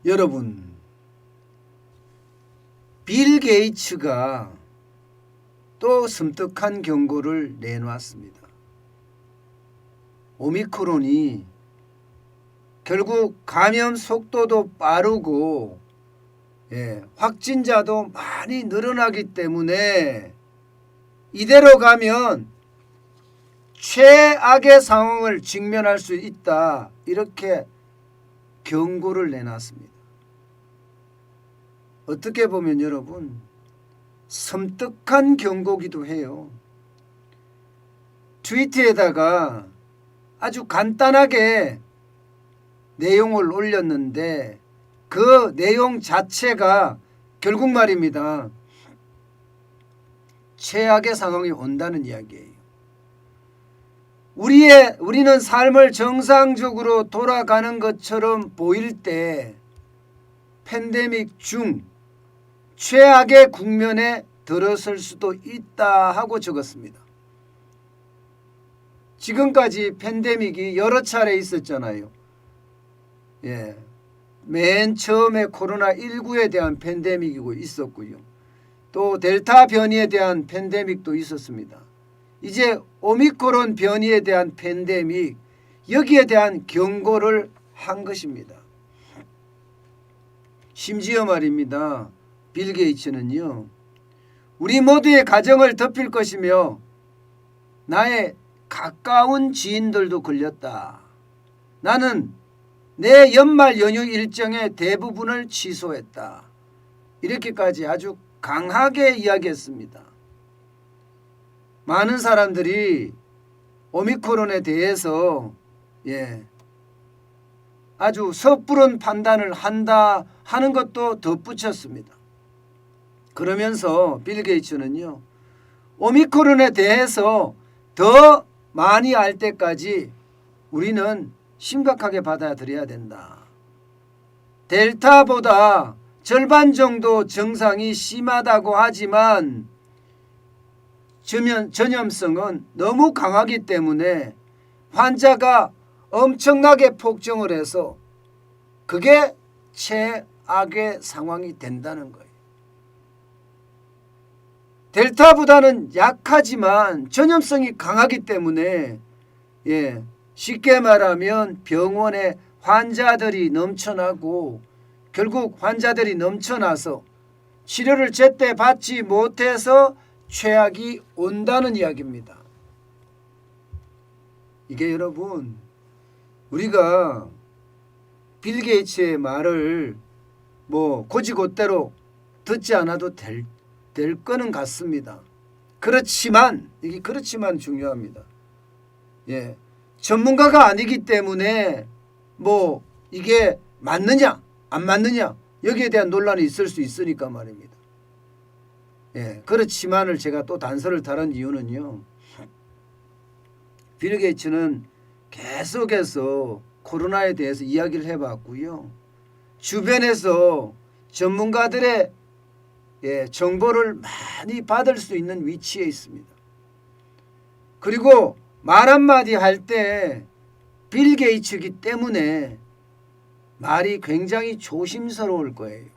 여러분, 빌 게이츠가 또 섬뜩한 경고를 내놓았습니다. 오미크론이 결국 감염 속도도 빠르고 확진자도 많이 늘어나기 때문에 이대로 가면 최악의 상황을 직면할 수 있다, 이렇게 경고를 내놨습니다. 어떻게 보면 여러분, 섬뜩한 경고기도 해요. 트위터에다가 아주 간단하게 내용을 올렸는데 그 내용 자체가 결국 말입니다, 최악의 상황이 온다는 이야기예요. 우리는 삶을 정상적으로 돌아가는 것처럼 보일 때 팬데믹 중 최악의 국면에 들어설 수도 있다 하고 적었습니다. 지금까지 팬데믹이 여러 차례 있었잖아요. 맨 처음에 코로나19에 대한 팬데믹이고 있었고요. 또 델타 변이에 대한 팬데믹도 있었습니다. 이제 오미크론 변이에 대한 팬데믹, 여기에 대한 경고를 한 것입니다. 심지어 말입니다, 빌 게이츠는요, 우리 모두의 가정을 덮일 것이며 나의 가까운 지인들도 걸렸다. 나는 내 연말 연휴 일정의 대부분을 취소했다. 이렇게까지 아주 강하게 이야기했습니다. 많은 사람들이 오미크론에 대해서 아주 섣부른 판단을 한다 하는 것도 덧붙였습니다. 그러면서 빌 게이츠는요, 오미크론에 대해서 더 많이 알 때까지 우리는 심각하게 받아들여야 된다. 델타보다 절반 정도 증상이 심하다고 하지만 전염성은 너무 강하기 때문에 환자가 엄청나게 폭증을 해서 그게 최악의 상황이 된다는 거예요. 델타보다는 약하지만 전염성이 강하기 때문에 쉽게 말하면 병원에 환자들이 넘쳐나고 결국 환자들이 넘쳐나서 치료를 제때 받지 못해서 최악이 온다는 이야기입니다. 이게 여러분, 우리가 빌 게이츠의 말을 곧이곧대로 듣지 않아도 될 거는 같습니다. 그렇지만 중요합니다. 전문가가 아니기 때문에 이게 맞느냐 안 맞느냐 여기에 대한 논란이 있을 수 있으니까 말입니다. 그렇지만을 제가 또 단서를 다른 이유는요, 빌 게이츠는 계속해서 코로나에 대해서 이야기를 해봤고요, 주변에서 전문가들의 정보를 많이 받을 수 있는 위치에 있습니다. 그리고 말 한마디 할 때 빌 게이츠이기 때문에 말이 굉장히 조심스러울 거예요.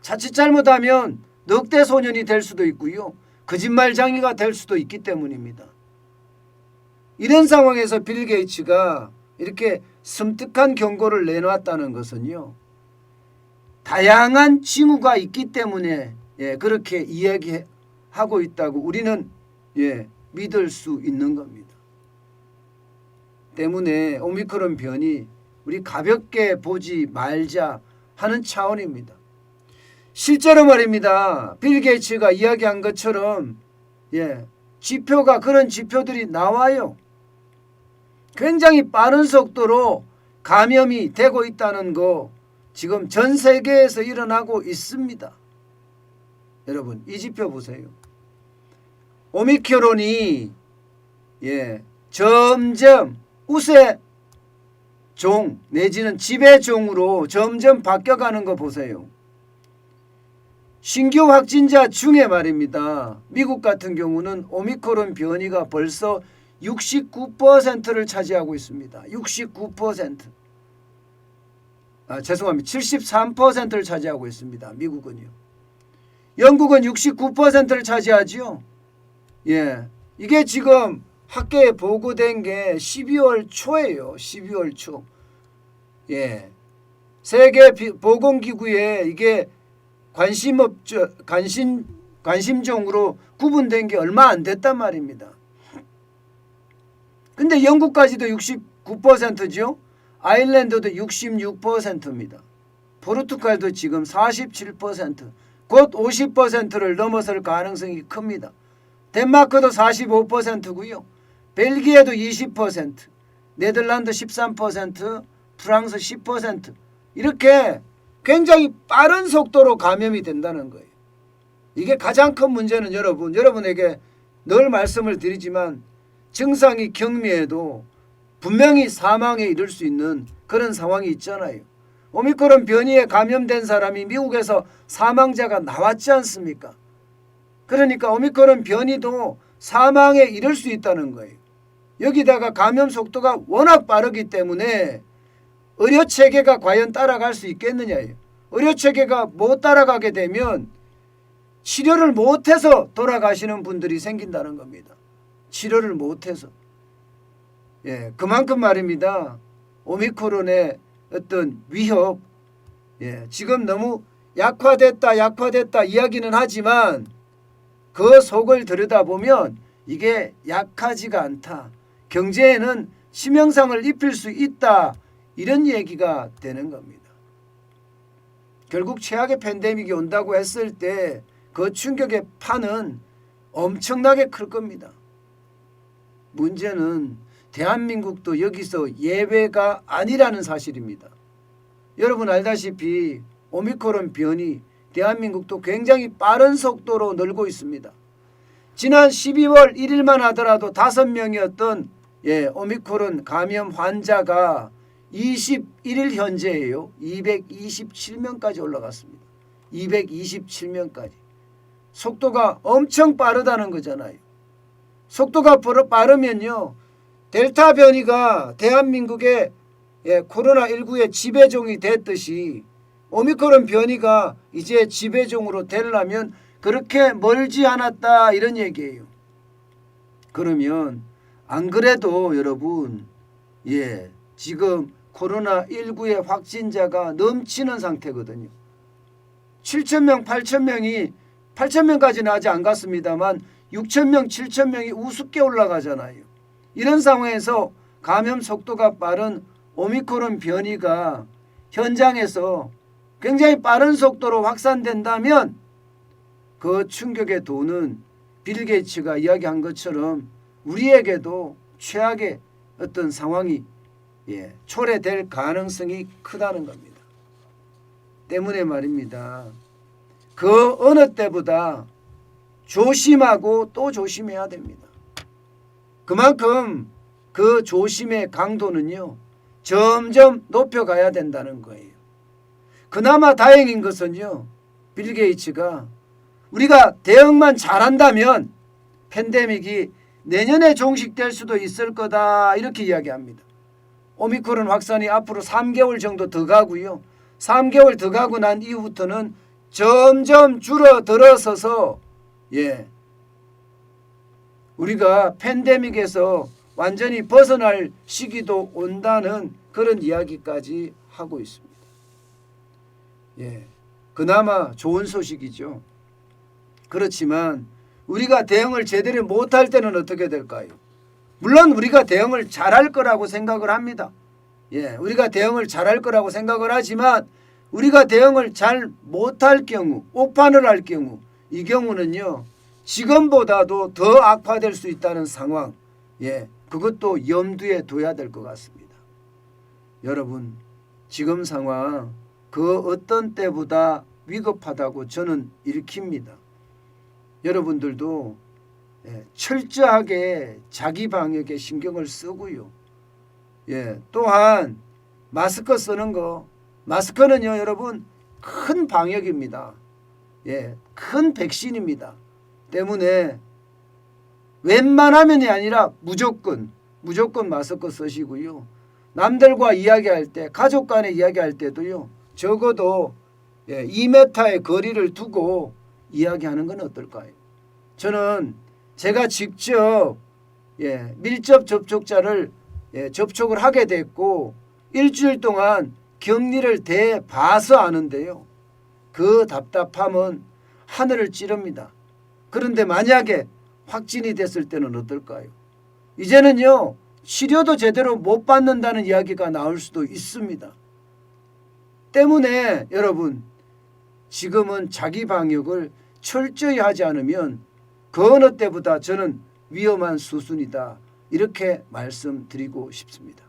자칫 잘못하면 늑대 소년이 될 수도 있고요, 거짓말쟁이가 될 수도 있기 때문입니다. 이런 상황에서 빌 게이츠가 이렇게 섬뜩한 경고를 내놓았다는 것은요, 다양한 징후가 있기 때문에 그렇게 이야기하고 있다고 우리는 믿을 수 있는 겁니다. 때문에 오미크론 변이 우리 가볍게 보지 말자 하는 차원입니다. 실제로 말입니다, 빌 게이츠가 이야기한 것처럼 지표가, 그런 지표들이 나와요. 굉장히 빠른 속도로 감염이 되고 있다는 거 지금 전 세계에서 일어나고 있습니다. 여러분, 이 지표 보세요. 오미크론이 점점 우세종 내지는 지배종으로 점점 바뀌어가는 거 보세요. 신규 확진자 중에 말입니다, 미국 같은 경우는 오미크론 변이가 벌써 69%를 차지하고 있습니다. 69%. 죄송합니다. 73%를 차지하고 있습니다. 미국은요. 영국은 69%를 차지하지요. 예, 이게 지금 학계에 보고된 게 12월 초예요. 12월 초. 예, 세계 보건기구에 이게 관심종으로 구분된 게 얼마 안 됐단 말입니다. 근데 영국까지도 69%죠. 아일랜드도 66%입니다. 포르투갈도 지금 47%, 곧 50%를 넘어설 가능성이 큽니다. 덴마크도 45%고요. 벨기에도 20%, 네덜란드 13%, 프랑스 10%, 이렇게 굉장히 빠른 속도로 감염이 된다는 거예요. 이게 가장 큰 문제는 여러분에게 늘 말씀을 드리지만 증상이 경미해도 분명히 사망에 이를 수 있는 그런 상황이 있잖아요. 오미크론 변이에 감염된 사람이 미국에서 사망자가 나왔지 않습니까? 그러니까 오미크론 변이도 사망에 이를 수 있다는 거예요. 여기다가 감염 속도가 워낙 빠르기 때문에 의료체계가 과연 따라갈 수 있겠느냐예요. 의료체계가 못 따라가게 되면 치료를 못해서 돌아가시는 분들이 생긴다는 겁니다. 치료를 못해서. 예, 그만큼 말입니다. 오미크론의 어떤 위협, 예, 지금 너무 약화됐다 이야기는 하지만 그 속을 들여다보면 이게 약하지가 않다. 경제에는 치명상을 입힐 수 있다. 이런 얘기가 되는 겁니다. 결국 최악의 팬데믹이 온다고 했을 때 그 충격의 판은 엄청나게 클 겁니다. 문제는 대한민국도 여기서 예외가 아니라는 사실입니다. 여러분 알다시피 오미크론 변이 대한민국도 굉장히 빠른 속도로 늘고 있습니다. 지난 12월 1일만 하더라도 5명이었던 오미크론 감염 환자가 21일 현재예요. 227명까지 올라갔습니다. 227명까지. 속도가 엄청 빠르다는 거잖아요. 속도가 빠르면요. 델타 변이가 대한민국의 코로나19의 지배종이 됐듯이 오미크론 변이가 이제 지배종으로 되려면 그렇게 멀지 않았다 이런 얘기예요. 그러면 안 그래도 여러분 지금 코로나19의 확진자가 넘치는 상태거든요. 7,000명, 8,000명까지는 아직 안 갔습니다만 6,000명, 7,000명이 우습게 올라가잖아요. 이런 상황에서 감염 속도가 빠른 오미크론 변이가 현장에서 굉장히 빠른 속도로 확산된다면 그 충격의 도는 빌 게이츠가 이야기한 것처럼 우리에게도 최악의 어떤 상황이 초래될 가능성이 크다는 겁니다. 때문에 말입니다. 그 어느 때보다 조심하고 또 조심해야 됩니다. 그만큼 그 조심의 강도는요 점점 높여가야 된다는 거예요. 그나마 다행인 것은요 빌 게이츠가 우리가 대응만 잘한다면 팬데믹이 내년에 종식될 수도 있을 거다 이렇게 이야기합니다. 오미크론 확산이 앞으로 3개월 정도 더 가고요. 3개월 더 가고 난 이후부터는 점점 줄어들어서서 우리가 팬데믹에서 완전히 벗어날 시기도 온다는 그런 이야기까지 하고 있습니다. 그나마 좋은 소식이죠. 그렇지만 우리가 대응을 제대로 못할 때는 어떻게 될까요? 물론 우리가 대응을 잘할 거라고 생각을 합니다. 우리가 대응을 잘할 거라고 생각을 하지만 우리가 대응을 잘 못할 경우, 오판을 할 경우 이 경우는요 지금보다도 더 악화될 수 있다는 상황 그것도 염두에 둬야 될 것 같습니다. 여러분 지금 상황 그 어떤 때보다 위급하다고 저는 일컫니다. 여러분들도 철저하게 자기 방역에 신경을 쓰고요. 또한 마스크 쓰는 거 마스크는요 여러분 큰 방역입니다. 큰 백신입니다. 때문에 웬만하면이 아니라 무조건 마스크 쓰시고요. 남들과 이야기할 때, 가족 간에 이야기할 때도요, 적어도 2m의 거리를 두고 이야기하는 건 어떨까요? 저는 제가 직접 밀접 접촉자를 접촉을 하게 됐고 일주일 동안 격리를 대봐서 아는데요. 그 답답함은 하늘을 찌릅니다. 그런데 만약에 확진이 됐을 때는 어떨까요? 이제는요, 치료도 제대로 못 받는다는 이야기가 나올 수도 있습니다. 때문에 여러분, 지금은 자기 방역을 철저히 하지 않으면 그 어느 때보다 저는 위험한 수순이다, 이렇게 말씀드리고 싶습니다.